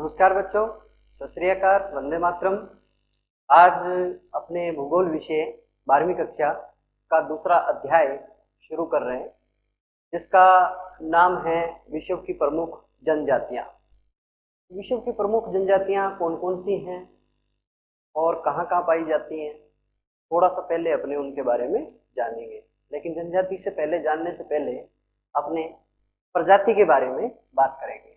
नमस्कार बच्चों, सत श्री अकाल, वंदे मातरम। आज अपने भूगोल विषय 12वीं कक्षा का दूसरा अध्याय शुरू कर रहे हैं, जिसका नाम है विश्व की प्रमुख जनजातियां। विश्व की प्रमुख जनजातियां कौन कौन सी हैं और कहाँ कहाँ पाई जाती हैं, थोड़ा सा पहले अपने उनके बारे में जानेंगे। लेकिन जनजाति से पहले जानने से पहले अपने प्रजाति के बारे में बात करेंगे।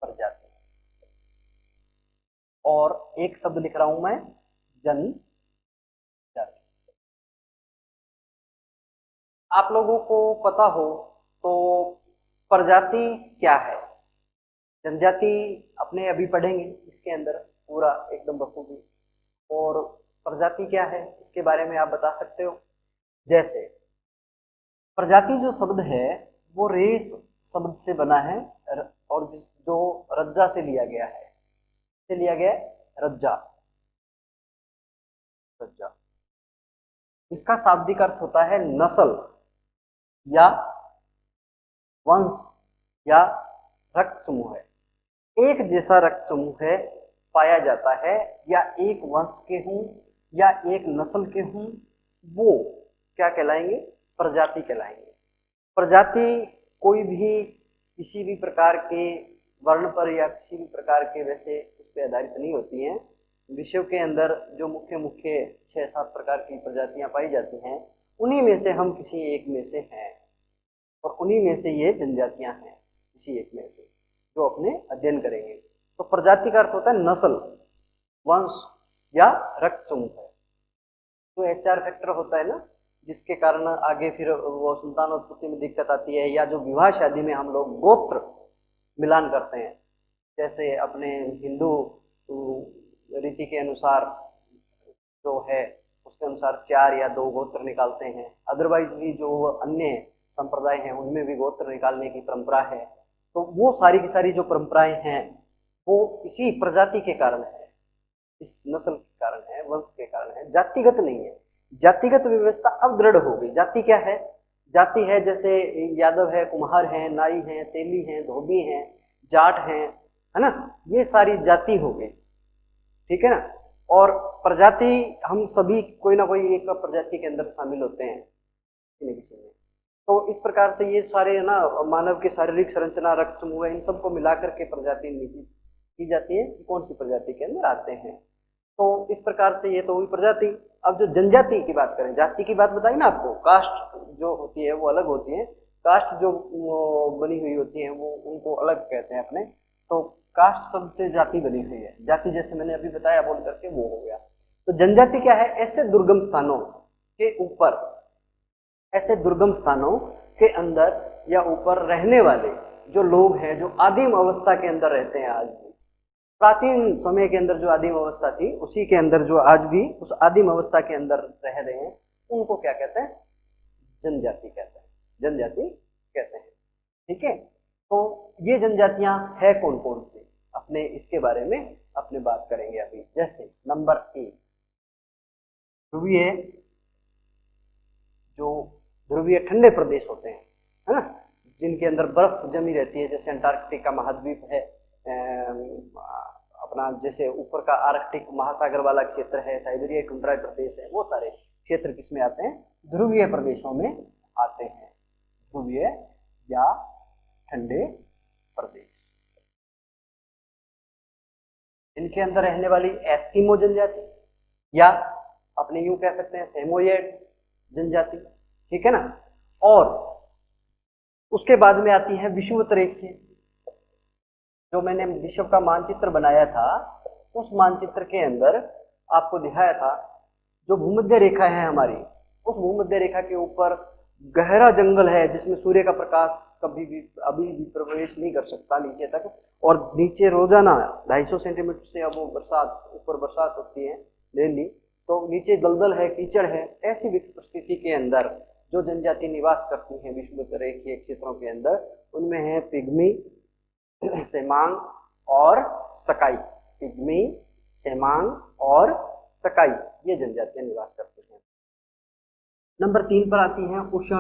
प्रजाति, और एक शब्द लिख रहा हूं मैं, जनजाति। आप लोगों को पता हो तो प्रजाति क्या है, जनजाति अपने अभी पढ़ेंगे इसके अंदर पूरा एकदम बखूबी। और प्रजाति क्या है इसके बारे में आप बता सकते हो। जैसे प्रजाति जो शब्द है वो रेस शब्द से बना है, और जो रज्जा से लिया गया है, से लिया गया है रज्जा, रज्जा, जिसका शाब्दिक अर्थ होता है नस्ल या वंश या रक्त समूह है। एक जैसा रक्त समूह है पाया जाता है, या एक वंश के हूं या एक नस्ल के हूं, वो क्या कहलाएंगे, प्रजाति कहलाएंगे। प्रजाति कोई भी किसी भी प्रकार के वर्ण पर या किसी भी प्रकार के वैसे उस पर आधारित नहीं होती हैं। विश्व के अंदर जो मुख्य मुख्य 6-7 प्रकार की प्रजातियां पाई जाती हैं, उन्हीं में से हम किसी एक में से हैं, और उन्हीं में से ये जनजातियां हैं, किसी एक में से जो अपने अध्ययन करेंगे। तो प्रजाति का अर्थ होता है नस्ल, वंश या रक्त समूह है। तो HR फैक्टर होता है ना, जिसके कारण आगे फिर वो संतानोत्पत्ति में दिक्कत आती है, या जो विवाह शादी में हम लोग गोत्र मिलान करते हैं। जैसे अपने हिंदू रीति के अनुसार जो है उसके अनुसार 4 या 2 गोत्र निकालते हैं। अदरवाइज भी जो अन्य संप्रदाय हैं उनमें भी गोत्र निकालने की परंपरा है। तो वो सारी की सारी जो परंपराएं हैं वो इसी प्रजाति के कारण है, इस नस्ल के कारण है, वंश के कारण है, जातिगत नहीं है। जातिगत व्यवस्था अब दृढ़ हो गई। जाति क्या है, जाति है जैसे यादव है, कुम्हार है, नाई है, तेली है, धोबी है, जाट है ना, ये सारी जाति हो गई, ठीक है ना। और प्रजाति हम सभी कोई ना कोई एक प्रजाति के अंदर शामिल होते हैं किसी न किसी में। तो इस प्रकार से ये सारे ना मानव की शारीरिक संरचना, रक्त समूह, इन सबको मिलाकर के प्रजाति निहित की जाती है कि कौन सी प्रजाति के अंदर आते हैं। तो इस प्रकार से ये तो हुई प्रजाति। अब जो जनजाति की बात करें, जाति की बात बताई ना आपको, कास्ट जो होती है वो अलग होती है, कास्ट जो बनी हुई होती है वो उनको अलग कहते हैं अपने। तो कास्ट शब्द से जाति बनी हुई है, जाति जैसे मैंने अभी बताया बोल करके वो हो गया। तो जनजाति क्या है, ऐसे दुर्गम स्थानों के ऊपर, ऐसे दुर्गम स्थानों के अंदर या ऊपर रहने वाले जो लोग हैं, जो आदिम अवस्था के अंदर रहते हैं, आज भी प्राचीन समय के अंदर जो आदिम अवस्था थी उसी के अंदर जो आज भी उस आदिम अवस्था के अंदर रह रहे हैं, उनको क्या कहते हैं, जनजाति कहते हैं, जनजाति कहते हैं, ठीक है। तो ये जनजातियां है कौन कौन सी, अपने इसके बारे में अपने बात करेंगे अभी। जैसे नंबर 1 ध्रुवीय, जो ध्रुवीय ठंडे प्रदेश होते हैं, है ना, जिनके अंदर बर्फ जमी रहती है, जैसे अंटार्कटिका महाद्वीप है, अपना जैसे ऊपर का आर्कटिक महासागर वाला क्षेत्र है, साइबेरिया टुंड्रा प्रदेश है, वो सारे क्षेत्र किसमें आते हैं, ध्रुवीय प्रदेशों में आते हैं। ध्रुवीय या ठंडे प्रदेश, इनके अंदर रहने वाली एस्किमो जनजाति, या अपने यूं कह सकते हैं सेमोयेड जनजाति, ठीक है ना। और उसके बाद में आती है विषुवत रेखा। जो मैंने विश्व का मानचित्र बनाया था उस मानचित्र के अंदर आपको दिखाया था, जो भूमध्य रेखा है हमारी, उस भूमध्य रेखा के ऊपर गहरा जंगल है जिसमें सूर्य का प्रकाश कभी भी अभी भी प्रवेश नहीं कर सकता नीचे तक, और नीचे रोजाना 250 सेंटीमीटर से अब वो बरसात, ऊपर बरसात होती है डेली, तो नीचे दलदल है, कीचड़ है। ऐसी परिस्थिति के अंदर जो जनजाति निवास करती है विषुवत रेखीय क्षेत्रों के अंदर, उनमें है पिग्मी, सेमांग और सकाई। पिग्मी, सेमांग और सकाई, ये जनजातियां निवास करती हैं। नंबर 3 पर आती हैं उष्ण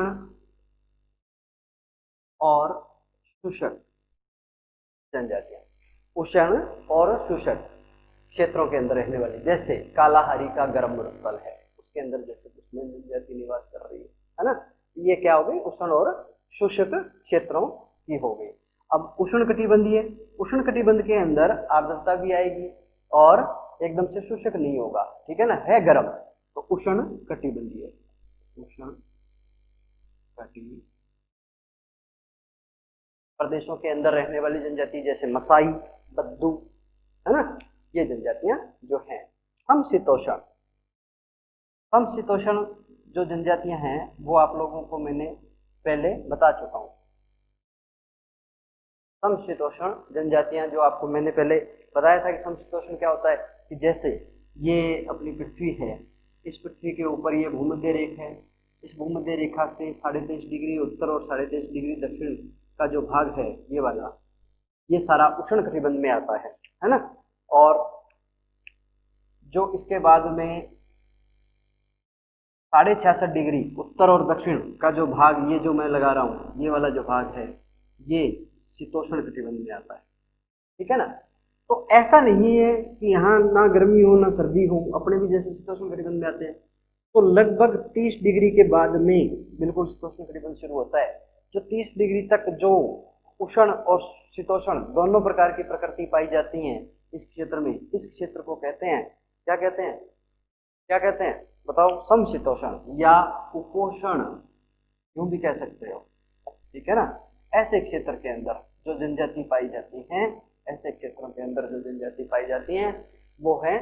और शुष्क जनजातियां, उष्ण और शुष्क क्षेत्रों के अंदर रहने वाली, जैसे कालाहारी का गर्म मरुस्थल है, उसके अंदर जैसे बुश्मैन जनजाति निवास कर रही है ना, ये क्या हो गई, उष्ण और शुष्क क्षेत्रों की हो गई। अब उष्णकटिबंधीय, उष्णकटिबंध के अंदर आर्द्रता भी आएगी और एकदम से शुष्क नहीं होगा, ठीक है ना, है गर्म, तो उष्ण कटिबंधीय, उष्ण कटिबंधीय प्रदेशों के अंदर रहने वाली जनजाति जैसे मसाई, बद्दू, है ना, ये जनजातियां जो हैं। समशीतोष्ण, समशीतोष्ण जो जनजातियां हैं वो आप लोगों को मैंने पहले बता चुका हूं। समशीतोष्ण जनजातियां जो आपको मैंने पहले बताया था कि समशीतोष्ण क्या होता है, कि जैसे ये अपनी पृथ्वी है, इस पृथ्वी के ऊपर ये भूमध्य रेखा है, इस भूमध्य रेखा से 23.5 डिग्री उत्तर और 23.5 डिग्री दक्षिण का जो भाग है ये वाला, ये सारा उष्ण कटिबंध में आता है ना, और जो इसके बाद में 66.5 डिग्री उत्तर और दक्षिण का जो भाग, ये जो मैं लगा रहा हूं, ये वाला जो भाग है, ये शीतोष्ण कटिबंध में आता है, ठीक है ना। तो ऐसा नहीं है कि यहाँ ना गर्मी हो ना सर्दी हो, अपने भी जैसे शीतोष्ण कटिबंध में आते हैं, तो लगभग 30 डिग्री के बाद में बिल्कुल शीतोष्ण कटिबंध शुरू होता है, जो 30 डिग्री तक जो उष्ण और शीतोष्ण दोनों प्रकार की प्रकृति पाई जाती है इस क्षेत्र में, इस क्षेत्र को कहते हैं, क्या कहते हैं, क्या कहते हैं बताओ, समशीतोष्ण या उपोष्ण, यूं भी कह सकते हो, ठीक है ना। ऐसे क्षेत्र के अंदर जो जनजाति पाई जाती हैं, ऐसे क्षेत्रों के अंदर जो जनजाति पाई जाती हैं वो है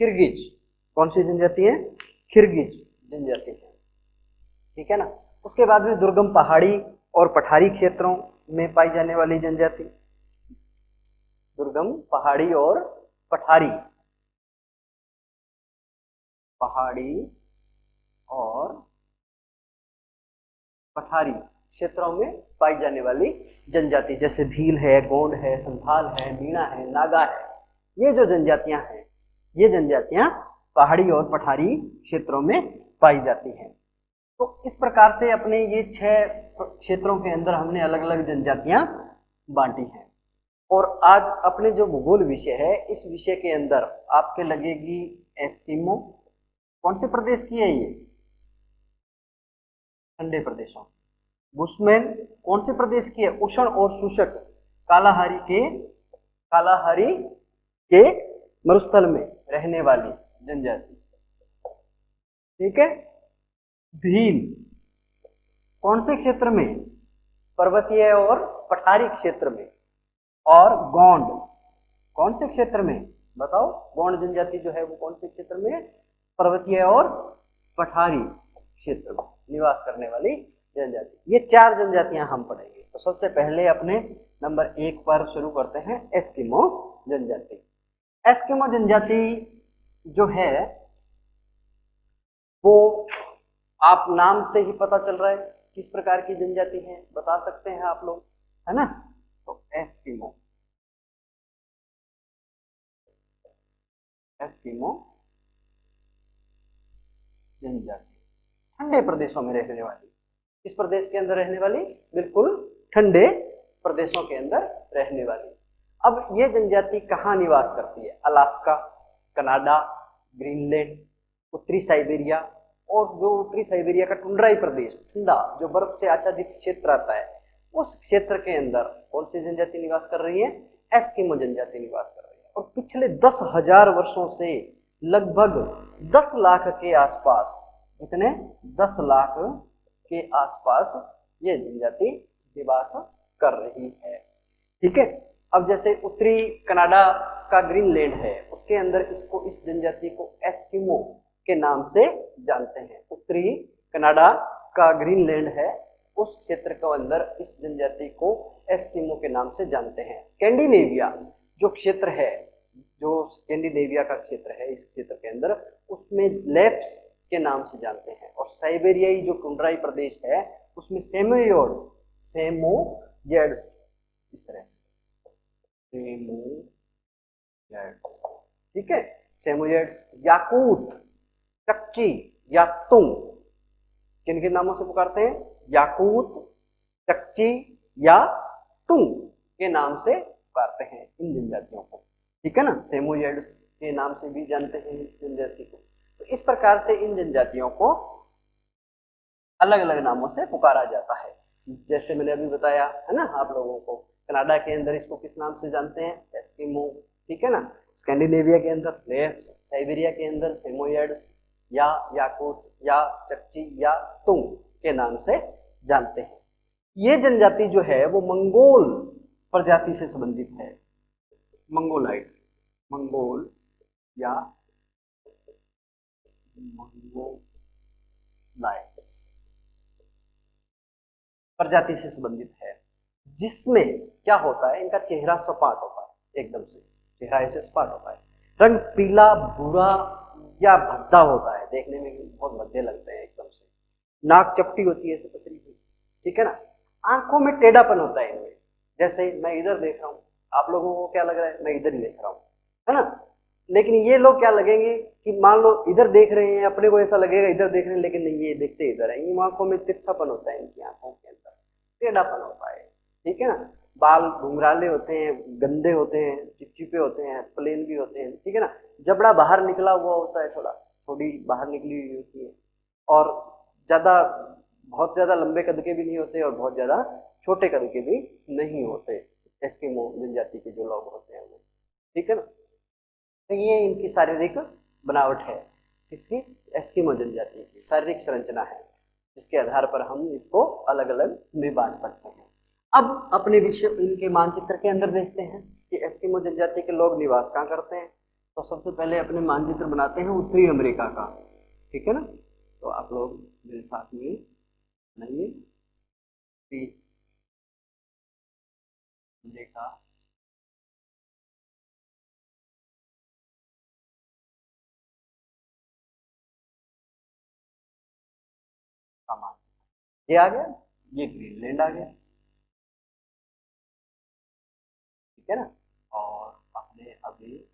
किर्गिज। कौन सी जनजाति है, किर्गिज जनजाति है, ठीक है ना। उसके बाद में दुर्गम पहाड़ी और पठारी क्षेत्रों में पाई जाने वाली जनजाति, दुर्गम पहाड़ी और पठारी, पहाड़ी और पठारी क्षेत्रों में पाई जाने वाली जनजाति, जैसे भील है, गोंड है, संथाल है, मीणा है, नागा है, ये जो जनजातियां हैं, ये जनजातियां पहाड़ी और पठारी क्षेत्रों में पाई जाती हैं। तो इस प्रकार से अपने ये 6 क्षेत्रों के अंदर हमने अलग अलग जनजातियां बांटी हैं। और आज अपने जो भूगोल विषय है, इस विषय के अंदर आपके लगेगी एस्किमो, कौन से प्रदेश की है ये, ठंडे प्रदेशों। बुशमैन कौन से प्रदेश की है, उष्ण और शुष्क कालाहारी के मरुस्थल में रहने वाली जनजाति, ठीक है। भील कौन से क्षेत्र में, पर्वतीय और पठारी क्षेत्र में। और गोंड कौन से क्षेत्र में, बताओ, गोंड जनजाति जो है वो कौन से क्षेत्र में, पर्वतीय और पठारी क्षेत्र में निवास करने वाली जनजाति। ये 4 जनजातियां हम पढ़ेंगे। तो सबसे पहले अपने नंबर 1 पर शुरू करते हैं एस्किमो जनजाति। एस्किमो जनजाति जो है वो आप नाम से ही पता चल रहा है किस प्रकार की जनजाति है, बता सकते हैं आप लोग, है ना। तो एस्किमो, एस्किमो जनजाति ठंडे प्रदेशों में रहने वाली, किस प्रदेश के अंदर रहने वाली, बिल्कुल ठंडे प्रदेशों के अंदर रहने वाली। अब ये जनजाति कहाँ निवास करती है, अलास्का, कनाडा, ग्रीनलैंड, उत्तरी साइबेरिया, और जो उत्तरी साइबेरिया का टुंड्राई प्रदेश, ठंडा जो बर्फ से आच्छादित क्षेत्र आता है, उस क्षेत्र के अंदर कौन सी जनजाति निवास कर रही है, एस्किमो जनजाति निवास कर रही है। और पिछले 10,000 वर्षों से लगभग 10 लाख के आसपास, कितने, 10 लाख के आसपास ये जनजाति निवास कर रही है, ठीक है। अब जैसे उत्तरी कनाडा का ग्रीनलैंड है, उसके अंदर इसको, इस जनजाति को एस्किमो के नाम से जानते हैं। उत्तरी कनाडा का ग्रीनलैंड है, उस क्षेत्र के अंदर इस जनजाति को एस्किमो के नाम से जानते हैं। स्कैंडिनेविया जो क्षेत्र है, जो स्कैंडिनेविया का क्षेत्र है, इस क्षेत्र के अंदर उसमें लैप्स के नाम से जानते हैं। और साइबेरियाई जो टुंड्राई प्रदेश है उसमें सेमोयेड्स, इस तरह से सेमोयेड्स, ठीक है, सेमोयेड्स, याकूत, चकची, यातुंग, किन किन नामों से पुकारते हैं, याकूत, चकची या तुंग के नाम से पुकारते हैं इन जनजातियों को, ठीक है ना। सेमोयड्स के नाम से भी जानते हैं इस जनजाति को। तो इस प्रकार से इन जनजातियों को अलग अलग नामों से पुकारा जाता है। जैसे मैंने अभी बताया है ना आप लोगों को, कनाडा के अंदर इसको किस नाम से जानते हैं, एस्किमो, ठीक है ना। स्कैंडिनेविया के अंदर लेफ्ट, साइबेरिया के अंदर सेमोयड्स या याकूट या चकची या तुंग के नाम से जानते हैं। ये जनजाति जो है वो मंगोल प्रजाति से संबंधित है, मंगोलाइट, मंगोल या मंगोलाइट्स प्रजाति से संबंधित है, जिसमें क्या होता है, इनका चेहरा सपाट होता है, एकदम से चेहरा ऐसे सपाट होता है, रंग पीला भूरा या भद्दा होता है, देखने में बहुत भद्दे लगते हैं एकदम से, नाक चपटी होती है ऐसे पसली हुई, ठीक है ना। आंखों में टेढ़ापन होता है इनमें, जैसे मैं इधर देख रहा हूँ, आप लोगों को क्या लग रहा है, मैं इधर ही देख रहा हूँ, है ना। लेकिन ये लोग क्या लगेंगे कि मान लो इधर देख रहे हैं, अपने को ऐसा लगेगा इधर देख रहे हैं, लेकिन नहीं, ये देखते इधर है। इन आंखों में तिरछापन होता है, इनकी आंखों के अंदर टेढ़ापन होता है, ठीक है ना। बाल घुंघराले होते हैं, गंदे होते हैं, चिपचिपे होते हैं, प्लेन भी होते हैं, ठीक है ना। जबड़ा बाहर निकला हुआ होता है, थोड़ी बाहर निकली हुई होती है, और ज्यादा बहुत ज्यादा लंबे कद के भी नहीं होते और बहुत ज्यादा छोटे कद के भी नहीं होते, एस्किमो जनजाति के जो लोग होते हैं वो, ठीक है ना। तो ये इनकी शारीरिक बनावट है, किसकी, एस्किमो जनजाति की शारीरिक संरचना है, जिसके आधार पर हम इसको अलग अलग में बांट सकते हैं। अब अपने विषय इनके मानचित्र के अंदर देखते हैं कि एस्किमो जनजाति के लोग निवास कहाँ करते हैं। तो सबसे पहले अपने मानचित्र बनाते हैं उत्तरी अमेरिका का, ठीक है ना। तो आप लोग मेरे साथ में बनाइए, अमेरिका का मानचित्र, ये आ गया, ये ग्रीनलैंड आ गया, ठीक है ना। और अपने अभी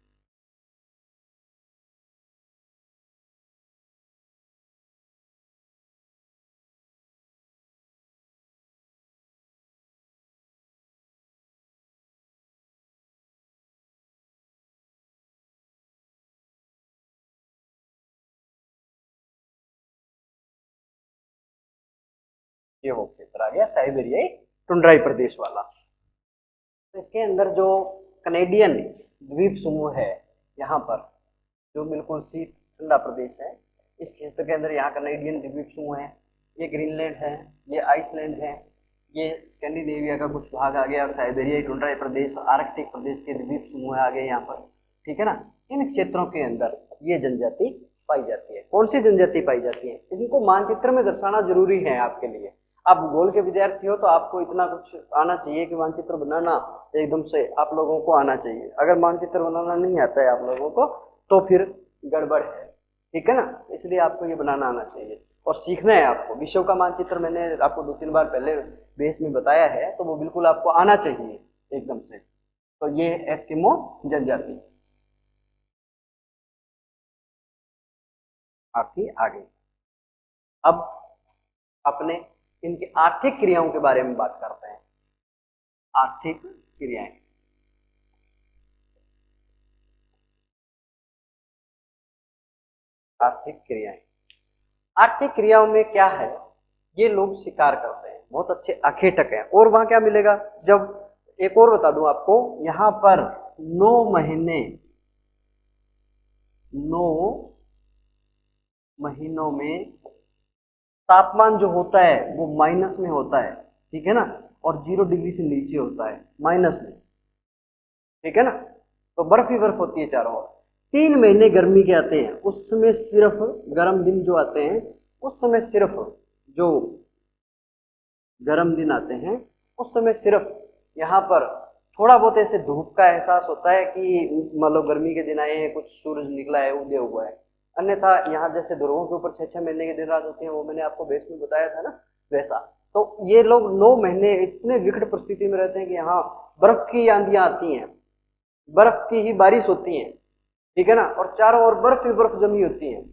ये वो क्षेत्र आ गया साइबेरियाई टुंड्राई प्रदेश वाला। तो इसके अंदर जो कनेडियन द्वीप समूह है, यहाँ पर जो बिल्कुल शीत ठंडा प्रदेश है, इस क्षेत्र के अंदर यहाँ कनेडियन द्वीप समूह है, ये ग्रीनलैंड है, ये आइसलैंड है, ये स्कैंडिनेविया का कुछ भाग आ गया, और साइबेरियाई टुंड्राई प्रदेश, आर्कटिक प्रदेश के द्वीप समूह आ गए यहाँ पर, ठीक है ना। इन क्षेत्रों के अंदर ये जनजाति पाई जाती है। कौन सी जनजाति पाई जाती है, इनको मानचित्र में दर्शाना जरूरी है आपके लिए। आप भूगोल के विद्यार्थी हो तो आपको इतना कुछ आना चाहिए कि मानचित्र बनाना एकदम से आप लोगों को आना चाहिए। अगर मानचित्र बनाना नहीं आता है आप लोगों को तो फिर गड़बड़ है, ठीक है ना। इसलिए आपको ये बनाना आना चाहिए और सीखना है आपको। विश्व का मानचित्र मैंने आपको 2-3 बार पहले बेस में बताया है, तो वो बिल्कुल आपको आना चाहिए एकदम से। तो ये एस्किमो जनजाति आपकी आ गई। अब अपने इनकी आर्थिक क्रियाओं के बारे में बात करते हैं। आर्थिक क्रियाएं, आर्थिक क्रियाएं, आर्थिक क्रियाओं में क्या है, ये लोग शिकार करते हैं, बहुत अच्छे अखेटक हैं। और वहां क्या मिलेगा, जब एक और बता दूं आपको, यहाँ पर 9 महीने, 9 महीनों में तापमान जो होता है वो माइनस में होता है, ठीक है ना, और 0 डिग्री से नीचे होता है, माइनस में, ठीक है ना। तो बर्फ ही बर्फ होती है चारों ओर। 3 महीने गर्मी के आते हैं, उस समय सिर्फ गर्म दिन जो आते हैं, उस समय सिर्फ जो गर्म दिन आते हैं उस समय सिर्फ यहाँ पर थोड़ा बहुत ऐसे धूप का एहसास होता है कि मतलब गर्मी के दिन आए हैं, कुछ सूरज निकला है, उदय हुआ है। अन्यथा यहाँ जैसे ध्रुवों के ऊपर 6-6 महीने के दिन रात होती है, वो मैंने आपको बेस में बताया था ना, वैसा। तो ये लोग 9 महीने इतने विकट परिस्थिति में रहते हैं कि यहाँ बर्फ की आंधियां आती हैं, बर्फ की ही बारिश होती है, ठीक है ना, और चारों ओर बर्फ ही बर्फ जमी होती है।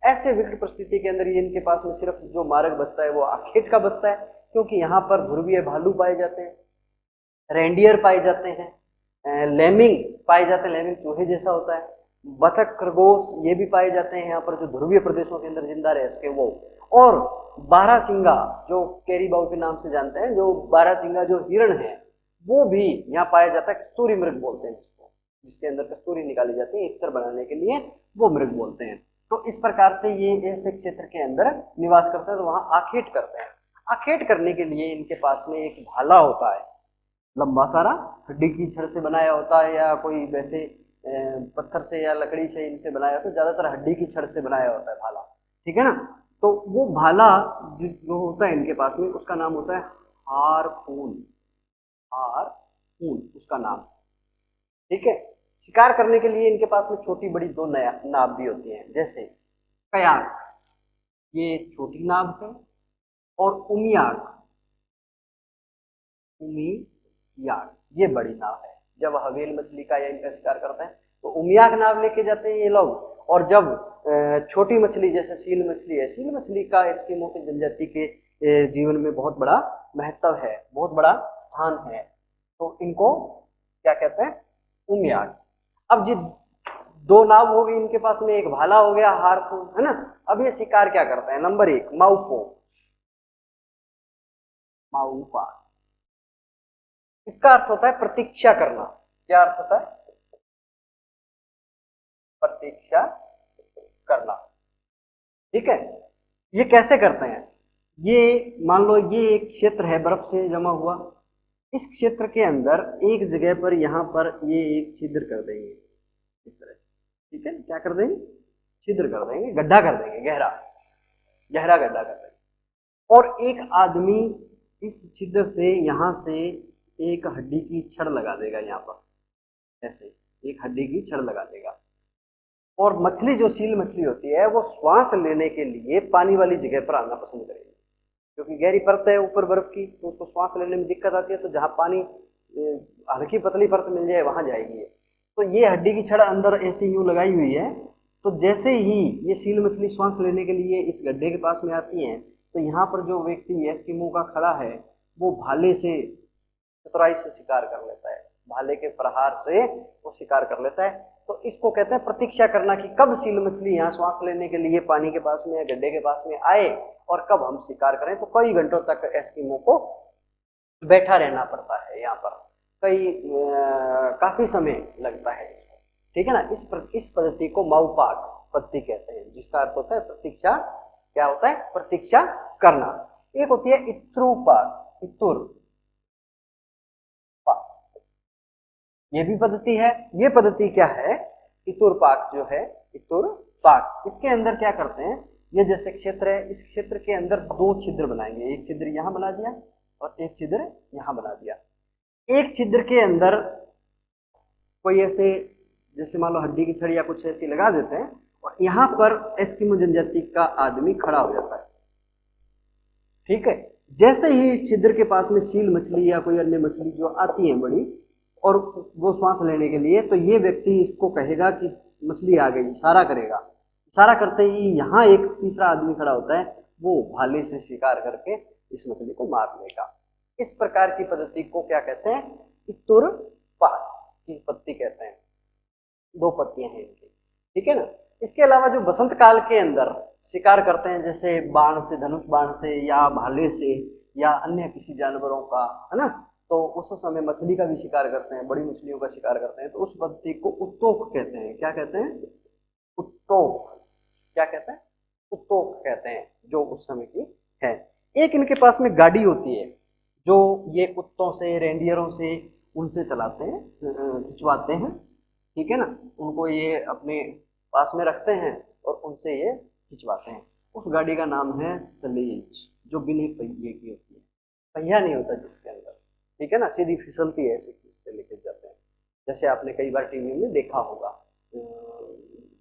ऐसे विकट परिस्थिति के अंदर ये इनके पास में सिर्फ जो मार्ग बचता है वो आखेट का बचता है, क्योंकि यहाँ पर ध्रुवीय भालू पाए जाते हैं, रेंडियर पाए जाते हैं, लेमिंग पाए जाते हैं, लेमिंग चूहे जैसा होता है, बतख, खरगोश ये भी पाए जाते हैं यहाँ पर जो ध्रुवीय प्रदेशों के अंदर जिंदा रह सके वो। और बारहसिंगा जो कैरीबाउ के नाम से जानते हैं, जो बारहसिंगा जो हिरण है वो भी यहाँ पाया जाता है। कस्तूरी मृग बोलते हैं जिसको, जिसके अंदर कस्तूरी निकाली जाती है इत्र बनाने के लिए, वो मृग बोलते हैं। तो इस प्रकार से ये ऐसे क्षेत्र के अंदर निवास करते हैं, तो वहां आखेट करते हैं। आखेट करने के लिए इनके पास में एक भाला होता है, लंबा सारा, हड्डी की छड़ से बनाया होता है या कोई वैसे पत्थर से या लकड़ी से इनसे बनाया होता है, ज्यादातर हड्डी की छड़ से बनाया होता है भाला, ठीक है ना। तो वो भाला जिस जो होता है इनके पास में, उसका नाम होता है हारपून, हारपून उसका नाम, ठीक है। शिकार करने के लिए इनके पास में छोटी बड़ी दो नया नाव भी होती हैं, जैसे कयाक ये छोटी नाव है, और उमियाक, उमियाक ये बड़ी नाव है। जब हवेल मछली का या इनका शिकार करते हैं तो उमियाक नाव लेके जाते हैं ये लोग। और जब छोटी मछली जैसे सील मछली है, सील मछली का एस्किमो की जनजाति के जीवन में बहुत बड़ा महत्व है, बहुत बड़ा स्थान है, तो इनको क्या कहते हैं, उमियाक। अब जी दो नाव हो गई इनके पास में, एक भाला हो गया, हारपून, है ना। अब ये शिकार क्या करते हैं, नंबर एक माउपो, माउपा, इसका अर्थ होता है प्रतीक्षा करना। क्या अर्थ होता है, प्रतीक्षा करना, ठीक है। ये कैसे करते हैं, ये मान लो ये एक क्षेत्र है बर्फ से जमा हुआ, इस क्षेत्र के अंदर एक जगह पर यहाँ पर ये एक छिद्र कर देंगे इस तरह से, ठीक है। क्या कर देंगे, छिद्र कर देंगे, गड्ढा कर देंगे, गहरा गहरा गड्ढा कर देंगे। और एक आदमी इस छिद्र से यहाँ से एक हड्डी की छड़ लगा देगा, यहाँ पर ऐसे एक हड्डी की छड़ लगा देगा। और मछली जो सील मछली होती है वो श्वास लेने के लिए पानी वाली जगह पर आना पसंद करेगी, क्योंकि गहरी परत है ऊपर बर्फ की, तो उसको श्वास लेने में दिक्कत आती है, तो जहाँ पानी हल्की पतली परत मिल जाए वहां जाएगी। तो ये हड्डी की छड़ अंदर ऐसे यूं लगाई हुई है, तो जैसे ही ये सील मछली श्वास लेने के लिए इस गड्ढे के पास में आती है, तो यहाँ पर जो व्यक्ति एस्किमो का खड़ा है वो भाले से चतुराई से शिकार कर लेता है, भाले के प्रहार से वो शिकार कर लेता है। तो इसको कहते हैं प्रतीक्षा करना, कि कब सील मछली यहाँ श्वास लेने के लिए पानी के पास में या गड्ढे के पास में आए और कब हम शिकार करें। तो कई घंटों तक एस्किमो को बैठा रहना पड़ता है यहाँ पर, काफी समय लगता है इसको, ठीक है ना। इस पद्धति को माउपाक पद्धति कहते हैं, जिसका अर्थ होता है प्रतीक्षा, क्या होता है, प्रतीक्षा करना। एक होती है इत्रुपाक, इतुर, ये भी पद्धति है। ये पद्धति क्या है, इतुर पाक जो है, इतुर पाक, इसके अंदर क्या करते हैं, ये जैसे क्षेत्र है, इस क्षेत्र के अंदर दो छिद्र बनाएंगे, एक छिद्र यहां बना दिया और एक छिद्र यहां बना दिया। एक छिद्र के अंदर कोई ऐसे जैसे मान लो हड्डी की छड़ी या कुछ ऐसी लगा देते हैं, और यहाँ पर एस्किमो जनजाति का आदमी खड़ा हो जाता है, ठीक है। जैसे ही इस छिद्र के पास में सील मछली या कोई अन्य मछली जो आती है बड़ी, और वो श्वास लेने के लिए, तो ये व्यक्ति इसको कहेगा कि मछली आ गई, इशारा करेगा। इशारा करते ही यहाँ एक तीसरा आदमी खड़ा होता है, वो भाले से शिकार करके इस मछली को मार लेगा। इस प्रकार की पद्धति को क्या कहते हैं, इतुर पाक की पद्धति कहते हैं। दो पत्तियां हैं इनकी, ठीक है ना। इसके अलावा जो बसंत काल के अंदर शिकार करते हैं, जैसे बाण से, धनुष बाण से या भाले से या अन्य किसी जानवरों का, है ना, तो उस समय मछली का भी शिकार करते हैं, बड़ी मछलियों का शिकार करते हैं, तो उस पद्धति को उत्तोक कहते हैं। क्या कहते हैं, उत्तोक, क्या कहते हैं, उत्तोक कहते हैं, जो उस समय की है। एक इनके पास में गाड़ी होती है, जो ये कुत्तों से, रेंडियरों से, उनसे चलाते हैं, खिंचवाते हैं, ठीक है ना। उनको ये अपने पास में रखते हैं और उनसे ये खिंचवाते हैं। उस गाड़ी का नाम है सलेज, जो बिना पहिए की होती है, पहिया नहीं होता जिसके अंदर, ठीक है ना, सीधी फिसलती है, ऐसे खींचते लेके जाते हैं। जैसे आपने कई बार टीवी में देखा होगा,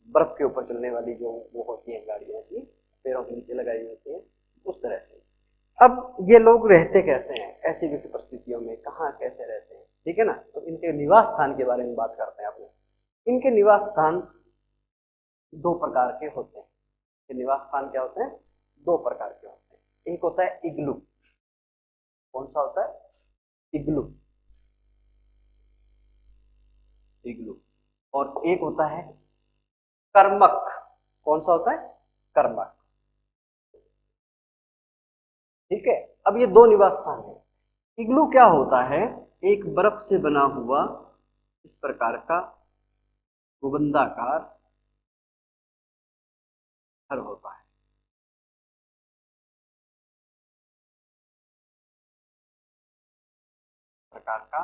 बर्फ के ऊपर चलने वाली जो वो होती है गाड़ियां, ऐसी पैरों के नीचे लगाई होती है, उस तरह से। अब ये लोग रहते कैसे हैं ऐसी विकट परिस्थितियों में, कहाँ कैसे रहते हैं, ठीक है ना। तो इनके निवास स्थान के बारे में बात करते हैं अपने। इनके निवास स्थान दो प्रकार के होते हैं। इनके निवास स्थान क्या होते हैं, दो प्रकार के होते हैं। एक होता है इग्लू, कौन सा होता है, इग्लू, इग्लू। और एक होता है कर्मक। कौन सा होता है? कर्मक। ठीक है, अब ये दो निवास स्थान है। इग्लू क्या होता है? एक बर्फ से बना हुआ इस प्रकार का गुबंदाकार घर होता है। प्रकार का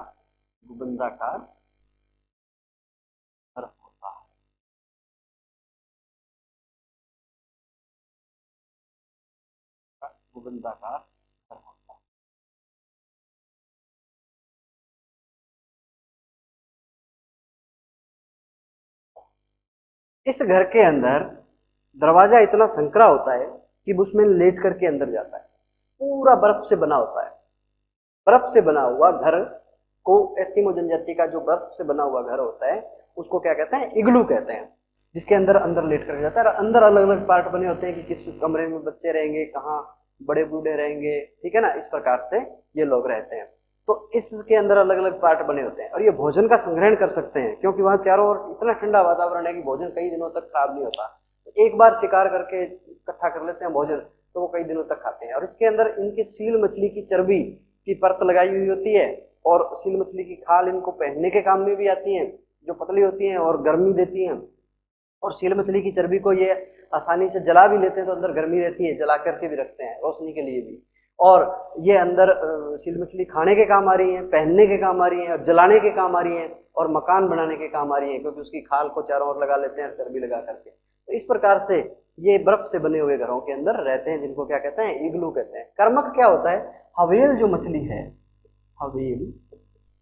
गुबंदाकार घर होता है। गुबंदाकार घर होता है। इस घर के अंदर दरवाजा इतना संकरा होता है कि उसमें लेट करके अंदर जाता है। पूरा बर्फ से बना होता है। बर्फ से बना हुआ घर को एस्किमो जनजाति का जो बर्फ से बना हुआ घर होता है उसको क्या कहते हैं? इग्लू कहते हैं। जिसके अंदर अंदर लेट करके जाता है। अंदर अलग अलग पार्ट बने होते हैं कि किस कमरे में बच्चे रहेंगे, कहाँ बड़े बूढ़े रहेंगे, ठीक है ना। इस प्रकार से ये लोग रहते हैं। तो इसके अंदर अलग अलग पार्ट बने होते हैं और ये भोजन का संग्रहण कर सकते हैं क्योंकि वहां चारों ओर इतना ठंडा वातावरण है कि भोजन कई दिनों तक खराब नहीं होता। एक बार शिकार करके इकट्ठा कर लेते हैं भोजन, तो वो कई दिनों तक खाते हैं। और इसके अंदर इनके सील मछली की चर्बी की परत लगाई हुई होती है और सील मछली की खाल इनको पहनने के काम में भी आती है, जो पतली होती हैं और गर्मी देती हैं। और सील मछली की चर्बी को ये आसानी से जला भी लेते हैं, तो अंदर गर्मी रहती है, जला करके भी रखते हैं रोशनी के लिए भी। और ये अंदर सील मछली खाने के काम आ रही है, पहनने के काम आ रही है, और जलाने के काम आ रही है, और मकान बनाने के काम आ रही है, क्योंकि उसकी खाल को चारों ओर लगा लेते हैं चर्बी लगा करके। तो इस प्रकार से ये बर्फ से बने हुए घरों के अंदर रहते हैं, जिनको क्या कहते हैं? इग्लू कहते हैं। कर्मक क्या होता है? हवेल जो मछली है, हवेल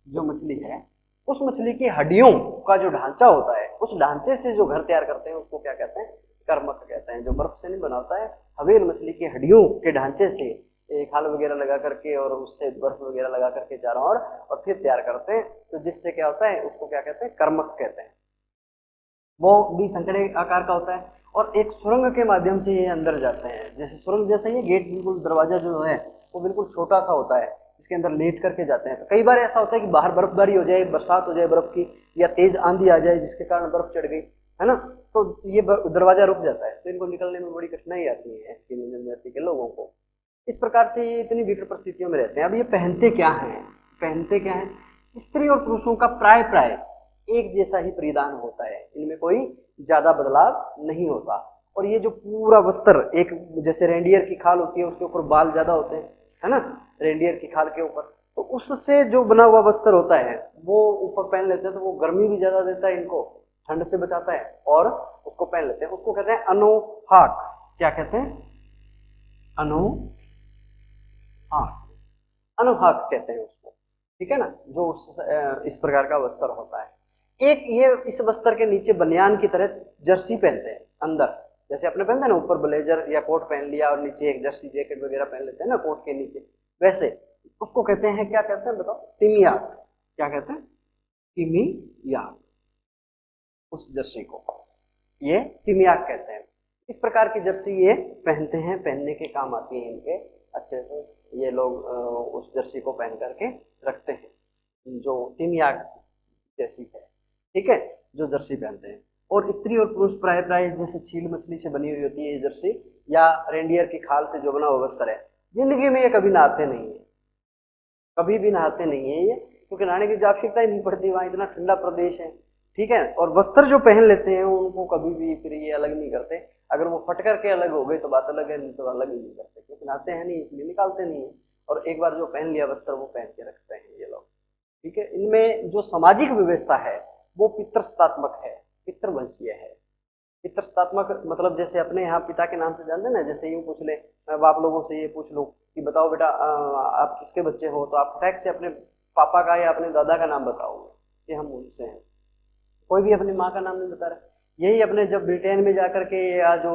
जो मछली है, उस मछली की हड्डियों का जो ढांचा होता है, उस ढांचे से जो घर तैयार करते हैं उसको क्या कहते हैं? कर्मक कहते हैं। जो बर्फ से नहीं बना होता है, हवेल मछली की हड्डियों के ढांचे से खाल वगैरह लगा करके और उससे बर्फ वगैरह लगा करके चारों ओर और फिर तैयार करते हैं, तो जिससे क्या होता है? उसको क्या कहते हैं? कर्मक कहते हैं। वो भी संकरे आकार का होता है और एक सुरंग के माध्यम से ये अंदर जाते हैं। जैसे सुरंग जैसा ये गेट, बिल्कुल दरवाजा जो है वो बिल्कुल छोटा सा होता है, इसके अंदर लेट करके जाते हैं। तो कई बार ऐसा होता है कि बाहर बर्फबारी हो जाए, बरसात हो जाए बर्फ की, या तेज आंधी आ जाए जिसके कारण बर्फ चढ़ गई, है ना, तो ये दरवाजा रुक जाता है, तो इनको निकलने में बड़ी कठिनाई आती है एस्किमो जनजाति के लोगों को। इस प्रकार से ये इतनी विकट परिस्थितियों में रहते हैं। अब ये पहनते क्या हैं? पहनते क्या है? स्त्री और पुरुषों का प्राय प्राय एक जैसा ही परिधान होता है, इनमें कोई ज्यादा बदलाव नहीं होता। और ये जो पूरा वस्त्र, एक जैसे रेंडियर की खाल होती है उसके ऊपर बाल ज्यादा होते हैं, है ना, रेंडियर की खाल के ऊपर, तो उससे जो बना हुआ वस्त्र होता है वो ऊपर पहन लेते हैं, तो वो गर्मी भी ज्यादा देता है, इनको ठंड से बचाता है, और उसको पहन लेते हैं। उसको कहते हैं अनोहाक। क्या कहते हैं? अनोहाक। अनोहाक कहते हैं उसको, ठीक है ना, जो इस प्रकार का वस्त्र होता है। एक ये इस वस्त्र के नीचे बनियान की तरह जर्सी पहनते हैं अंदर, जैसे अपने पहनते हैं ना, ऊपर ब्लेजर या कोट पहन लिया और नीचे एक जर्सी जैकेट वगैरह पहन लेते हैं ना कोट के नीचे, वैसे उसको कहते हैं, क्या कहते हैं बताओ? तिमियाक। क्या कहते हैं? तिमियाक। उस जर्सी को ये तिमियाक कहते हैं। इस प्रकार की जर्सी ये पहनते हैं, पहनने के काम आती है इनके, अच्छे से ये लोग उस जर्सी को पहन करके रखते हैं, जो तिमियाक जैसी है, ठीक है, जो जर्सी पहनते हैं। और स्त्री और पुरुष प्राय प्राय जैसे छील मछली से बनी हुई होती है ये जर्सी, या रेंडियर की खाल से जो बना हुआ वस्त्र है, जिंदगी में ये कभी नहाते नहीं है, कभी भी नहाते नहीं है ये, क्योंकि नहाने की जो आवश्यकता ही नहीं पड़ती, वहां इतना ठंडा प्रदेश है, ठीक है। और वस्त्र जो पहन लेते हैं उनको कभी भी फिर ये अलग नहीं करते। अगर वो फट करके अलग हो गए तो बात अलग है, नहीं तो अलग ही नहीं करते, क्योंकि नहाते हैं नहीं इसलिए निकालते नहीं है। और एक बार जो पहन लिया वस्त्र वो पहन के रखते हैं ये लोग, ठीक है। इनमें जो सामाजिक व्यवस्था है वो पितृसत्तात्मक है, पितृवंशीय है। पितृसत्तात्मक मतलब जैसे अपने यहाँ पिता के नाम से जानते हैं ना, जैसे यूं पूछ ले, मैं बाप लोगों से ये पूछ लूं कि बताओ बेटा आप किसके बच्चे हो, तो आप फैक्ट से अपने पापा का या अपने दादा का नाम बताओगे कि हम उनसे हैं। कोई भी अपनी माँ का नाम नहीं बता रहा। यही अपने जब ब्रिटेन में जाकर के या जो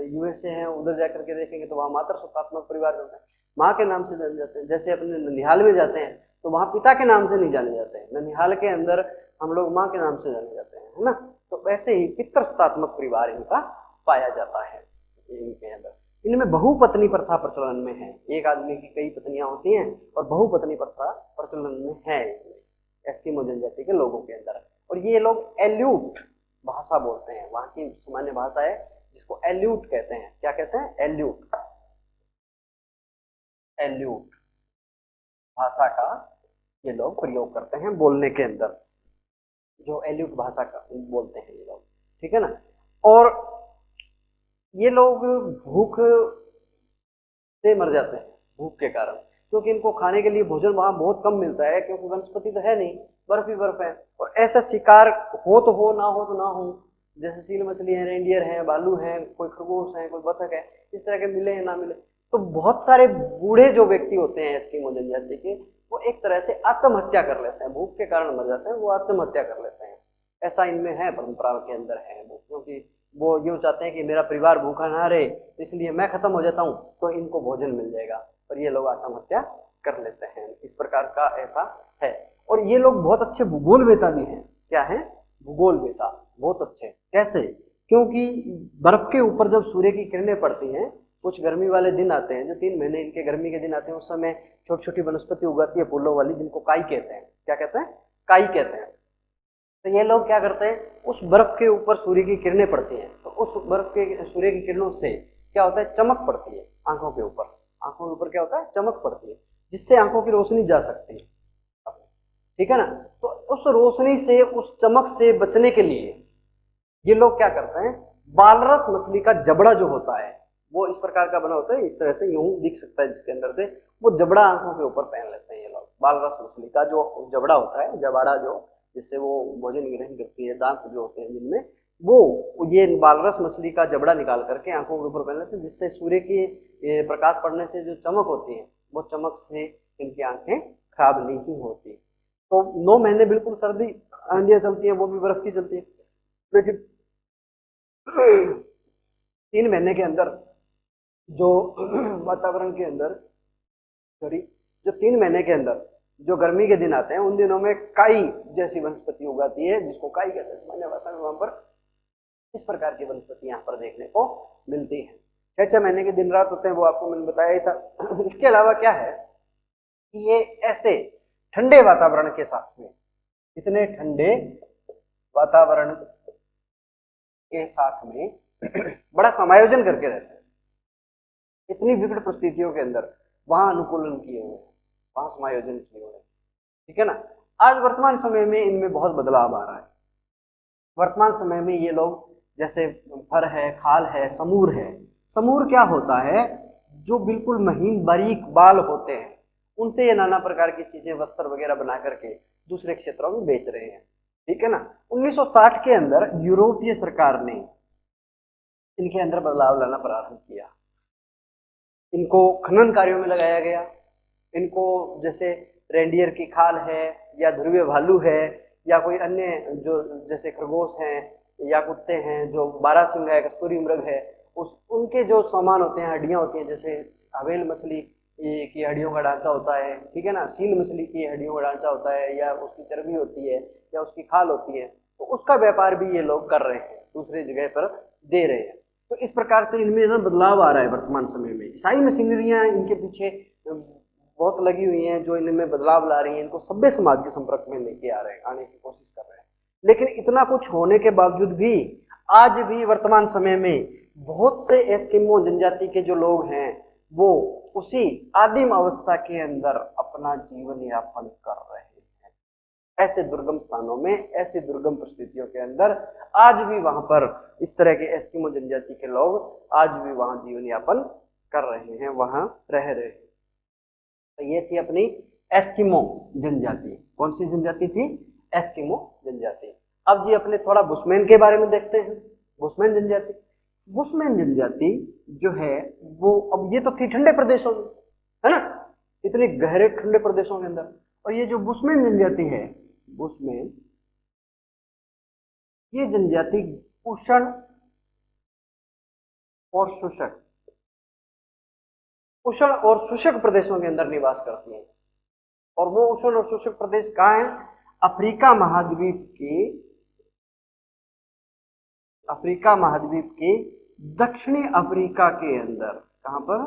यूएसए है उधर जाकर के देखेंगे तो वहाँ मातृसत्तात्मक परिवार चलता है, माँ के नाम से जाने जाते हैं। जैसे अपने ननिहाल में जाते हैं तो वहाँ पिता के नाम से नहीं जाने जाते हैं, ननिहाल के अंदर हम लोग माँ के नाम से जाने जाते हैं, है ना। तो वैसे ही पितृसत्तात्मक परिवार इनका पाया जाता है इनके अंदर। इनमें बहुपत्नी प्रथा प्रचलन में है, एक आदमी की कई पत्नियां होती हैं और बहुपत्नी प्रथा प्रचलन में है एस्किमो जनजाति के लोगों के अंदर। और ये लोग एल्यूट भाषा बोलते हैं, वहां की सामान्य भाषा है जिसको एल्यूट कहते हैं। क्या कहते हैं? एल्यूट। एल्यूट भाषा का ये लोग प्रयोग करते हैं बोलने के अंदर, जो एल्यूट भाषा का बोलते हैं ये लोग, ठीक है ना। और ये लोग भूख से मर जाते हैं, भूख के कारण, क्योंकि इनको खाने के लिए भोजन वहां बहुत कम मिलता है, क्योंकि वनस्पति तो है नहीं, बर्फ ही बर्फ है। और ऐसा शिकार हो ना हो तो ना हो, जैसे सील मछली है, रेंडियर है, भालू है, कोई खरगोश है, कोई बतख है, इस तरह के मिले हैं ना मिले, तो बहुत सारे बूढ़े जो व्यक्ति होते हैं एस्किमो जनजाति के, वो एक तरह से आत्महत्या कर लेते हैं, भूख के कारण मर जाते हैं, वो आत्महत्या कर लेते हैं। ऐसा इनमें है, परंपरा के अंदर है वो, क्योंकि वो यूं चाहते हैं कि मेरा परिवार भूखा ना रहे, इसलिए मैं खत्म हो जाता हूं तो इनको भोजन मिल जाएगा, और ये लोग आत्महत्या कर लेते हैं। इस प्रकार का ऐसा है। और ये लोग बहुत अच्छे भूगोलवेता भी हैं। क्या है? भूगोलवेता, बहुत अच्छे। कैसे? क्योंकि बर्फ के ऊपर जब सूर्य की किरणें पड़ती हैं, कुछ गर्मी वाले दिन आते हैं, जो 3 महीने इनके गर्मी के दिन आते हैं, उस समय छोटी छोटी वनस्पति उगाती है फूलों वाली, जिनको काई कहते हैं। क्या कहते हैं? काई कहते हैं। तो ये लोग क्या करते हैं, उस बर्फ के ऊपर सूर्य की किरणें पड़ती हैं, तो उस बर्फ के सूर्य की किरणों से क्या होता है, चमक पड़ती है आंखों के ऊपर। आंखों के ऊपर क्या होता है, चमक पड़ती है, जिससे आंखों की रोशनी जा सकती है, ठीक है ना। तो उस रोशनी से, उस चमक से बचने के लिए ये लोग क्या करते हैं, बालरस मछली का जबड़ा जो होता है, वो इस प्रकार का बना होता है, इस तरह से यूं दिख सकता है, जिसके अंदर से वो जबड़ा आंखों के ऊपर पहन लेते हैं ये लोग। बालरस मछली का जो जबड़ा होता है, जबाड़ा, जो जिससे वो भोजन ग्रहण करती है, दांत जो होते हैं जिनमें, वो ये बालरस मछली का जबड़ा निकाल करके आंखों के ऊपर पहन लेते हैं, जिससे सूर्य की प्रकाश पड़ने से जो चमक होती है, वो चमक से इनकी आंखें खराब नहीं होती। तो 9 महीने बिल्कुल सर्दी आंधियां चलती है, वो भी बर्फ की चलती है, लेकिन 3 महीने के अंदर जो वातावरण के अंदर, सॉरी, जो 3 महीने के अंदर जो गर्मी के दिन आते हैं, उन दिनों में काई जैसी वनस्पति उगाती है, जिसको काई कहते हैं सामान्य भाषा में। वहां पर इस प्रकार की वनस्पति यहाँ पर देखने को मिलती है। 6-6 महीने के दिन रात होते हैं, वो आपको मैंने बताया ही था। इसके अलावा क्या है कि ये ऐसे ठंडे वातावरण के साथ में, इतने ठंडे वातावरण के साथ में बड़ा समायोजन करके रहते हैं, इतनी विकट परिस्थितियों के अंदर वहां अनुकूलन किए हुए हैं, वहां समायोजन किए हुए हैं, ठीक है ना। आज वर्तमान समय में इनमें बहुत बदलाव आ रहा है। वर्तमान समय में ये लोग, जैसे फर है, खाल है, समूर है। समूर क्या होता है, जो बिल्कुल महीन बारीक बाल होते हैं, उनसे ये नाना प्रकार की चीजें, वस्त्र वगैरह बना करके दूसरे क्षेत्रों में बेच रहे हैं, ठीक है ना। 1960 के अंदर यूरोपीय सरकार ने इनके अंदर बदलाव लाना प्रारंभ किया, इनको खनन कार्यों में लगाया गया। इनको जैसे रेंडियर की खाल है, या ध्रुवीय भालू है, या कोई अन्य जो जैसे खरगोश हैं या कुत्ते हैं, जो बारहसिंगा है, कस्तूरी मृग है, उस उनके जो सामान होते हैं, हड्डियां होती हैं, जैसे हवेल मछली की हड्डियों का ढांचा होता है, ठीक है ना, सील मछली की हड्डियों का ढांचा होता है, या उसकी चर्बी होती है, या उसकी खाल होती है, तो उसका व्यापार भी ये लोग कर रहे हैं, दूसरी जगह पर दे रहे हैं। तो इस प्रकार से इनमें ना बदलाव आ रहा है वर्तमान समय में। ईसाई मशीनरियां इनके पीछे बहुत लगी हुई हैं, जो इनमें बदलाव ला रही हैं, इनको सभ्य समाज के संपर्क में लेके आ रहे हैं, आने की कोशिश कर रहे हैं। लेकिन इतना कुछ होने के बावजूद भी आज भी वर्तमान समय में बहुत से एस्किमो जनजाति के जो लोग हैं, वो उसी आदिम अवस्था के अंदर अपना जीवन यापन कर रहे हैं। ऐसे दुर्गम स्थानों में, ऐसी दुर्गम परिस्थितियों के अंदर आज भी वहां पर इस तरह के एस्किमो जनजाति के लोग आज भी वहां जीवन यापन कर रहे हैं, वहां रह रहे हैं। तो ये थी अपनी एस्किमो जनजाति। कौन सी जनजाति थी? एस्किमो जनजाति। अब जी अपने थोड़ा बुशमैन के बारे में देखते हैं। बुशमैन जनजाति, बुशमैन जनजाति जो है वो, अब ये तो थी ठंडे प्रदेशों में, है ना, इतने गहरे ठंडे प्रदेशों के अंदर। और ये जो बुशमैन जनजाति है, बुशमैन, ये जनजाति उष्ण और शुष्क, उष्ण और शुष्क प्रदेशों के अंदर निवास करती है। और वो उष्ण और शुष्क प्रदेश कहाँ है? अफ्रीका महाद्वीप के, अफ्रीका महाद्वीप के दक्षिणी अफ्रीका के अंदर। कहां पर?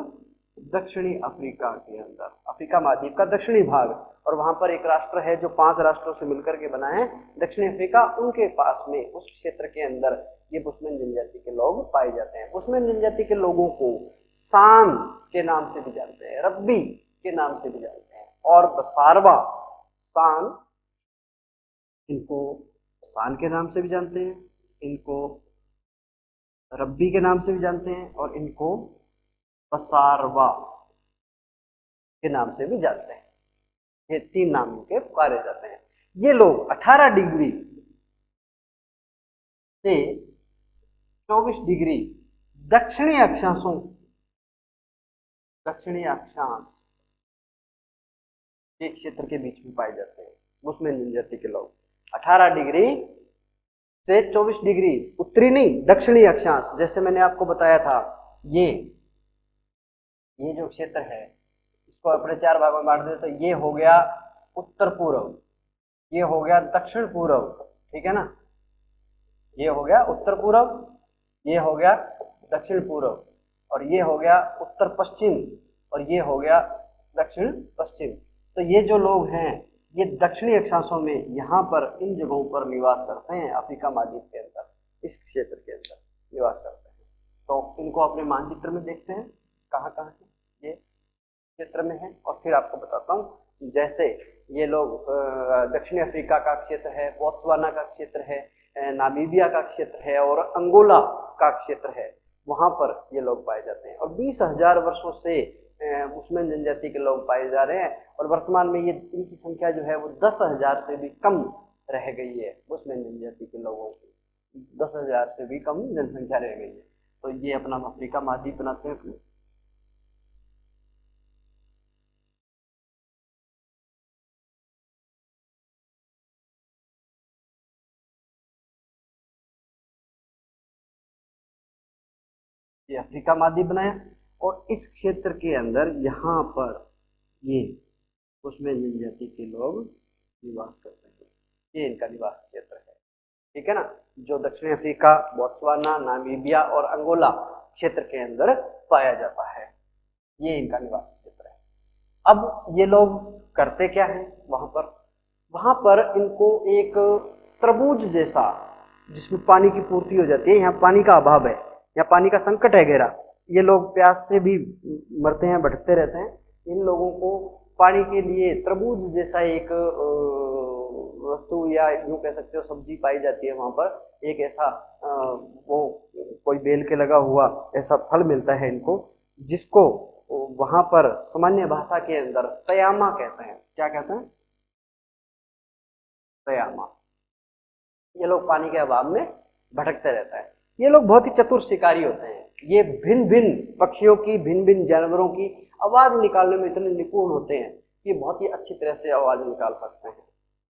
दक्षिणी अफ्रीका के अंदर, अफ्रीका महाद्वीप का दक्षिणी भाग, और वहां पर एक राष्ट्र है जो 5 राष्ट्रों से मिलकर के बना है, दक्षिणी अफ्रीका, उनके पास में उस क्षेत्र के अंदर ये बुशमैन जनजाति के लोग पाए जाते हैं। बुशमैन जनजाति के लोगों को सान के नाम से भी जानते हैं, रब्बी के नाम से भी जानते हैं, और बसारवा, सान, इनको सान के नाम से भी जानते हैं, इनको रब्बी के नाम से भी जानते हैं, और इनको बसारवा के नाम से भी जानते हैं। ये 3 नाम के पुकारे जाते हैं। ये लोग 18 डिग्री से 24 डिग्री दक्षिणी अक्षांशों, दक्षिणी अक्षांश के क्षेत्र के बीच में पाए जाते हैं बुशमैन जनजाति के लोग। 18 डिग्री से 24 डिग्री उत्तरी नहीं, दक्षिणी अक्षांश। जैसे मैंने आपको बताया था, ये जो क्षेत्र है इसको अपने 4 भागों में बांट देते, तो ये हो गया उत्तर पूर्व, ये हो गया दक्षिण पूर्व, ठीक है ना, ये हो गया उत्तर पूर्व, ये हो गया दक्षिण पूर्व, और ये हो गया उत्तर पश्चिम, और ये हो गया दक्षिण पश्चिम। तो ये जो लोग हैं ये दक्षिणी अक्षांशों में यहाँ पर इन जगहों पर निवास करते हैं, अफ्रीका महाद्वीप के अंदर, इस क्षेत्र के अंदर निवास करते हैं। तो इनको अपने मानचित्र में देखते हैं कहाँ कहाँ है ये क्षेत्र में है, और फिर आपको बताता हूँ। जैसे ये लोग दक्षिणी अफ्रीका का क्षेत्र है, बोत्सवाना का क्षेत्र है, नामीबिया का क्षेत्र है, और अंगोला का क्षेत्र है, वहां पर ये लोग पाए जाते हैं। और 20,000 वर्षों से बुशमैन जनजाति के लोग पाए जा रहे हैं, और वर्तमान में ये इनकी संख्या जो है वो 10,000 से भी कम रह गई है। बुशमैन जनजाति के लोगों की 10,000 से भी कम जनसंख्या रह गई है। तो ये अपना अफ्रीका महाद्वीप बनाते हैं अपने। ये अफ्रीका महाद्वीप बनाया, और इस क्षेत्र के अंदर यहाँ पर ये बुशमैन जनजाति के लोग निवास करते हैं। ये इनका निवास क्षेत्र है, ठीक है ना, जो दक्षिणी अफ्रीका, बोत्सवाना, नामीबिया और अंगोला क्षेत्र के अंदर पाया जाता है। ये इनका निवास क्षेत्र है। अब ये लोग करते क्या है वहां पर इनको एक तरबूज जैसा, जिसमें पानी की पूर्ति हो जाती है, यहाँ पानी का अभाव है, यहाँ पानी का संकट है गहरा, ये लोग प्यास से भी मरते हैं, भटकते रहते हैं। इन लोगों को पानी के लिए तरबूज जैसा एक वस्तु, या यूं कह सकते हो सब्जी पाई जाती है वहां पर, एक ऐसा वो कोई बेल के लगा हुआ ऐसा फल मिलता है इनको, जिसको वहां पर सामान्य भाषा के अंदर तयामा कहते हैं। क्या कहते हैं? तयामा। ये लोग पानी के अभाव में भटकते रहता है। ये लोग बहुत ही चतुर शिकारी होते हैं। ये भिन्न भिन्न पक्षियों की, भिन्न भिन्न जानवरों की आवाज निकालने में इतने निपुण होते हैं कि बहुत ही अच्छी तरह से आवाज निकाल सकते हैं,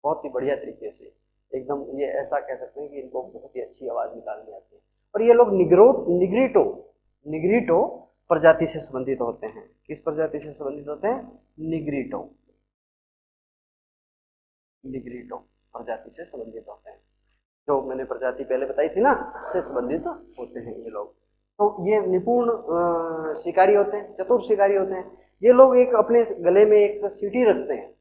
बहुत ही बढ़िया तरीके से एकदम। ये ऐसा कह सकते हैं कि इनको बहुत ही अच्छी आवाज निकालनी आती है। और ये लोग निग्रिटो प्रजाति से संबंधित होते हैं। किस प्रजाति से संबंधित होते हैं? निग्रिटो प्रजाति से संबंधित होते हैं। जो मैंने प्रजाति पहले बताई थी ना, उससे संबंधित होते हैं ये लोग। तो ये निपुण शिकारी होते हैं, चतुर शिकारी होते हैं। ये लोग एक अपने गले में एक सीटी रखते हैं,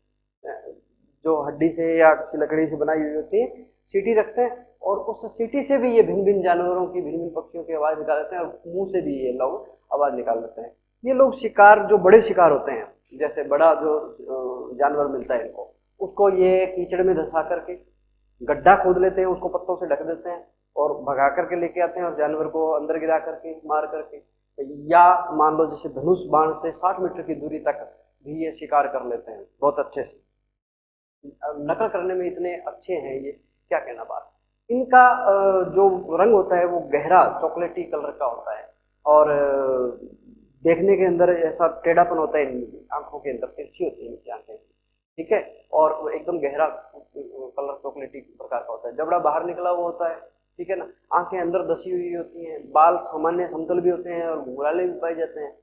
जो हड्डी से या किसी लकड़ी से बनाई हुई होती है, सीटी रखते हैं, और उस सीटी से भी ये भिन्न भिन्न जानवरों की, भिन्न भिन्न पक्षियों की आवाज निकाल लेते हैं, और मुंह से भी ये लोग आवाज निकाल लेते हैं। ये लोग शिकार, जो बड़े शिकार होते हैं, जैसे बड़ा जो जानवर मिलता है इनको, उसको ये कीचड़ में धंसा करके गड्ढा खोद लेते हैं, उसको पत्तों से ढक देते हैं, और भगा करके लेके आते हैं, और जानवर को अंदर गिरा करके, मार करके, या मान लो जैसे धनुष बाण से 60 मीटर की दूरी तक भी ये शिकार कर लेते हैं बहुत अच्छे से। नकल करने में इतने अच्छे हैं ये, क्या कहना बात। इनका जो रंग होता है वो गहरा चॉकलेटी कलर का होता है, और देखने के अंदर ऐसा टेढ़ापन होता है, इनकी आंखों के अंदर तिरछी होती है इनकी आंखें, ठीक है, और एकदम गहरा कलर चॉकलेटी प्रकार का होता है। जबड़ा बाहर निकला हुआ होता है, ठीक है ना, आंखें अंदर दसी हुई होती हैं, बाल सामान्य समतल भी होते हैं और घुंघराले भी पाए जाते हैं,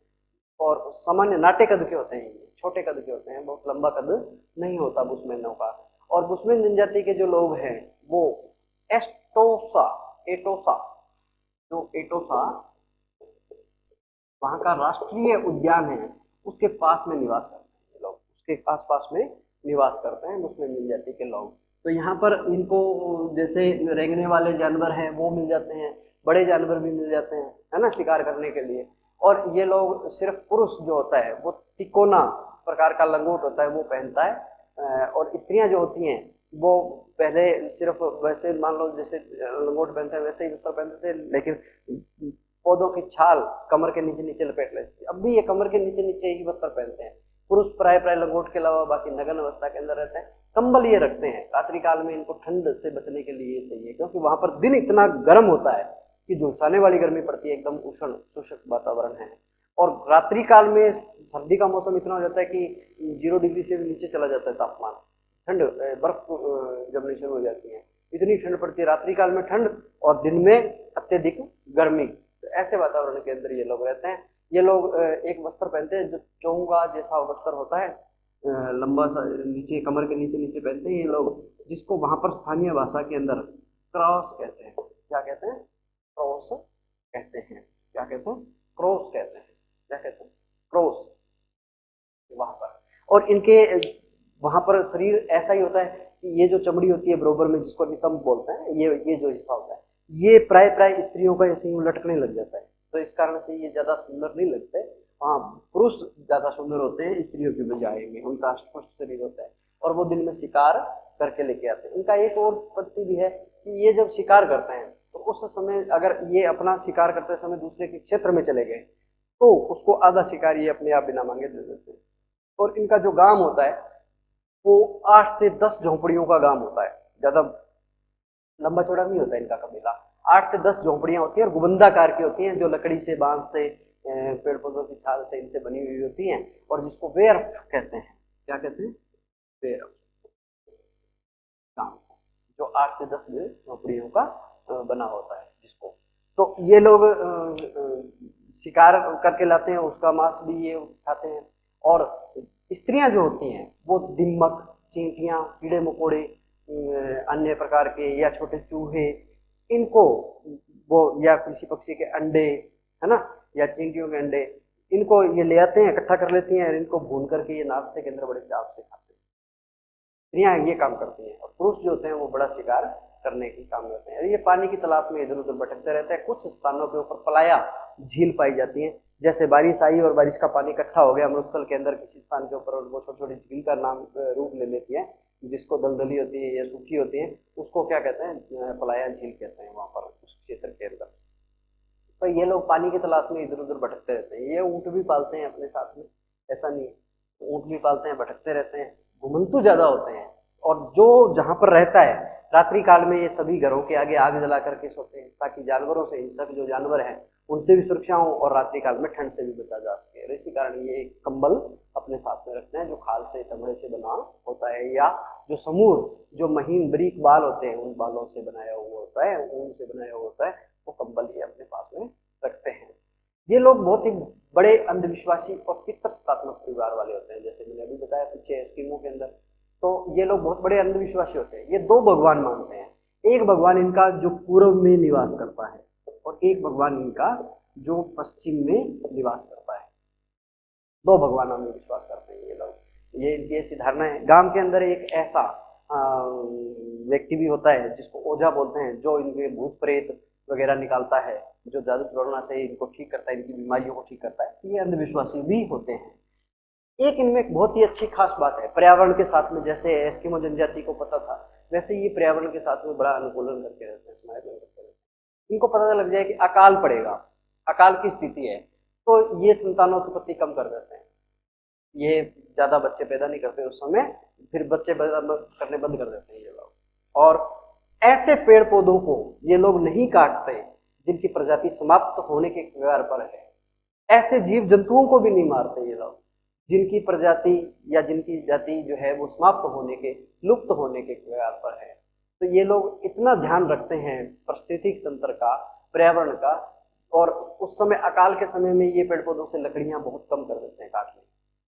और सामान्य नाटे कद के होते हैं, छोटे कद के होते हैं, बहुत लंबा कद नहीं होता बुशमैनों का। और बुशमैन जनजाति के जो लोग हैं वो एटोसा, जो एटोसा वहाँ का राष्ट्रीय उद्यान है, उसके पास में निवास करते हैं लोग, उसके आस पास में निवास करते हैं मुस्लिम जनजाति के लोग। तो यहाँ पर इनको जैसे रेंगने वाले जानवर हैं वो मिल जाते हैं, बड़े जानवर भी मिल जाते हैं, है ना, शिकार करने के लिए। और ये लोग सिर्फ पुरुष जो होता है वो तिकोना प्रकार का लंगोट होता है वो पहनता है, और स्त्रियां जो होती हैं वो पहले सिर्फ वैसे मान लो जैसे लंगोट पहनते हैं वैसे ही वस्त्र पहनते थे, लेकिन पौधों की छाल कमर के नीचे नीचे लपेट लेते थे। अब भी ये कमर के नीचे नीचे ही वस्त्र पहनते हैं। पुरुष प्राय प्राय लंगोट के अलावा बाकी नग्न अवस्था के अंदर रहते हैं। कंबल ये रखते हैं, रात्रि काल में इनको ठंड से बचने के लिए चाहिए, क्योंकि वहां पर दिन इतना गर्म होता है कि झुलसाने वाली गर्मी पड़ती है, एकदम उष्ण शुष्क वातावरण है। और रात्रि काल में सर्दी का मौसम इतना हो जाता है कि 0 डिग्री से भी नीचे चला जाता है तापमान, ठंड बर्फ जमनी शुरू हो जाती है, इतनी ठंड पड़ती है रात्रि काल में, ठंड और दिन में अत्यधिक गर्मी। तो ऐसे वातावरण के अंदर ये लोग रहते हैं। ये लोग एक वस्त्र पहनते हैं जो चोंगा जैसा वस्त्र होता है, लंबा सा, नीचे कमर के नीचे नीचे पहनते हैं ये लोग, जिसको वहां पर स्थानीय भाषा के अंदर क्रॉस कहते हैं। क्या कहते हैं? क्रॉस कहते हैं। क्या कहते हैं? क्रॉस कहते हैं। क्या कहते हैं? क्रॉस। वहां पर और इनके वहां पर शरीर ऐसा ही होता है कि ये जो चमड़ी होती है बरोबर में, जिसको नितंब बोलते हैं, ये जो हिस्सा होता है ये प्राय प्राय स्त्रियों का ऐसे ही लटकने लग जाता है, तो इस कारण से ये ज्यादा सुंदर नहीं लगते। हाँ, पुरुष ज्यादा सुंदर होते हैं स्त्रियों की बजाय में, उनका अष्टपुष्ट शरीर होता है और वो दिन में शिकार करके लेके आते हैं। इनका एक और पद्धति भी है कि ये जब शिकार करते हैं तो उस समय अगर ये अपना शिकार करते समय दूसरे के क्षेत्र में चले गए तो उसको आधा शिकार ये अपने आप बिना मांगे दे देते हैं। और इनका जो गांव होता है वो 8 से 10 झोंपड़ियों का गांव होता है, ज्यादा लंबा चौड़ा नहीं होता इनका कबीला। 8 से 10 झोंपड़ियां होती हैं और गुबंदाकार की होती हैं, जो लकड़ी से, बांस से, पेड़ पौधों की छाल से इनसे बनी हुई होती हैं, और जिसको वेर कहते हैं। क्या कहते हैं? वेर गांव, जो 8 से 10 झोंपड़ियों का बना होता है जिसको। तो ये लोग शिकार करके लाते हैं, उसका मांस भी ये खाते हैं। और स्त्रियां जो होती हैं वो दीमक, चींटियां, कीड़े मकोड़े, अन्य प्रकार के या छोटे चूहे, इनको वो या किसी पक्षी के अंडे, है ना, या चींटियों के अंडे, इनको ये ले आते हैं, इकट्ठा कर लेती हैं और इनको भून करके ये नाश्ते के अंदर बड़े चाव से खाते हैं। स्त्रियां ये काम करती हैं और पुरुष जो होते हैं वो बड़ा शिकार करने की काम करते हैं। ये पानी की तलाश में इधर उधर भटकते रहते हैं। कुछ स्थानों के ऊपर पलाया झील पाई जाती है, जैसे बारिश आई और बारिश का पानी इकट्ठा हो गया मरुस्थल के अंदर किसी स्थान के ऊपर, और वो छोटी छोटी झील का नाम रूप ले लेती है, जिसको दलदली होती है या सूखी होती है, उसको क्या कहते हैं? पलाया झील कहते हैं वहां पर उस क्षेत्र के अंदर। तो ये लोग पानी की तलाश में इधर उधर भटकते रहते हैं। ये ऊँट भी पालते हैं अपने साथ में, ऐसा नहीं है, ऊँट भी पालते हैं, भटकते रहते हैं, घुमंतु ज्यादा होते हैं। और जो जहां पर रहता है रात्रि काल में ये सभी घरों के आगे आग जला करके सोते हैं, ताकि जानवरों से, हिंसक जो जानवर हैं उनसे भी सुरक्षा हो और रात्रि काल में ठंड से भी बचा जा सके। और इसी कारण ये एक कंबल अपने साथ में रखते हैं जो खाल से, चमड़े से बना होता है, या जो समूर, जो महीन बारीक बाल होते हैं उन बालों से बनाया हुआ होता है, ऊन से बनाया हुआ होता है, वो कंबल ये अपने पास में रखते हैं। ये लोग बहुत ही बड़े अंधविश्वासी और पितृसत्तात्मक परिवार वाले होते हैं, जैसे मैंने अभी बताया पीछे एस्किमो के अंदर। तो ये लोग बहुत बड़े अंधविश्वासी होते हैं। ये 2 भगवान मानते हैं, एक भगवान इनका जो पूर्व में निवास करता है और एक भगवान इनका जो पश्चिम में निवास करता है। 2 भगवानों में विश्वास करते हैं ये लोग। ये इनकी ऐसी धारणा है। गांव के अंदर एक ऐसा व्यक्ति भी होता है जिसको ओझा बोलते हैं, जो इनके भूत प्रेत वगैरह निकालता है, जो जादू टोना से इनको ठीक करता है, इनकी बीमारियों को ठीक करता है। ये अंधविश्वासी भी होते हैं। एक इनमें एक बहुत ही अच्छी खास बात है, पर्यावरण के साथ में, जैसे एस्किमो जनजाति को पता था वैसे ये पर्यावरण के साथ में बड़ा अनुकूलन करके रहते हैं, समायोजन करते रहते हैं। इनको पता लग जाए कि अकाल पड़ेगा, अकाल की स्थिति है, तो ये संतानोत्पत्ति कम कर देते हैं। ये ज्यादा बच्चे पैदा नहीं करते उस समय, फिर बच्चे पैदा करने बंद कर देते हैं ये लोग। और ऐसे पेड़ पौधों को ये लोग नहीं काटते जिनकी प्रजाति समाप्त होने के कगार पर है। ऐसे जीव जंतुओं को भी नहीं मारते ये लोग जिनकी प्रजाति या जिनकी जाति जो है वो समाप्त होने के, लुप्त होने के कगार पर है। तो ये लोग इतना ध्यान रखते हैं पारिस्थितिक तंत्र का, पर्यावरण का। और उस समय अकाल के समय में ये पेड़ पौधों से लकड़ियां बहुत कम कर देते हैं काटने,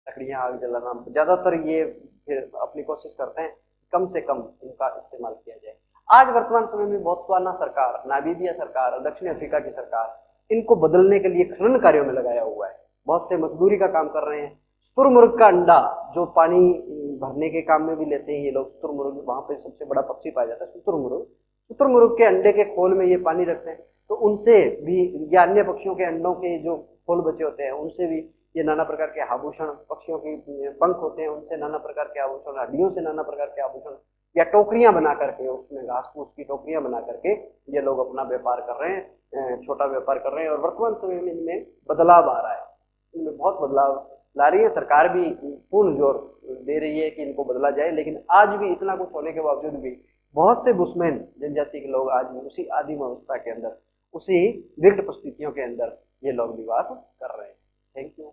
लकड़ियां आग जलाना ज्यादातर ये फिर अपनी कोशिश करते हैं कम से कम इनका इस्तेमाल किया जाए। आज वर्तमान समय में बोत्सवाना सरकार, नामीबिया सरकार, दक्षिण अफ्रीका की सरकार इनको बदलने के लिए खनन कार्यों में लगाया हुआ है। बहुत से मजदूरी का काम कर रहे हैं। शुतुरमुर्ग का अंडा जो पानी भरने के काम में भी लेते हैं ये लोग, शुतुरमुर्ग, वहां पे सबसे बड़ा पक्षी पाया जाता है शुतुरमुर्ग। शुतुरमुर्ग के अंडे के खोल में ये पानी रखते हैं, तो उनसे भी, या अन्य पक्षियों के अंडों के जो खोल बचे होते हैं उनसे भी ये नाना प्रकार के आभूषण, पक्षियों के पंख होते हैं उनसे नाना प्रकार के आभूषण, हड्डियों से नाना प्रकार के आभूषण, या टोकरियां बना करके, उसमें घास फूस की टोकरियां बना करके ये लोग अपना व्यापार कर रहे हैं, छोटा व्यापार कर रहे हैं। और वर्तमान समय में इनमें बदलाव आ रहा है, इनमें बहुत बदलाव ला रही है सरकार भी, पूर्ण जोर दे रही है कि इनको बदला जाए। लेकिन आज भी इतना कुछ होने के बावजूद भी बहुत से बुशमैन जनजाति के लोग आज भी उसी आदिम अवस्था के अंदर, उसी विकट परिस्थितियों के अंदर ये लोग निवास कर रहे हैं। Thank you.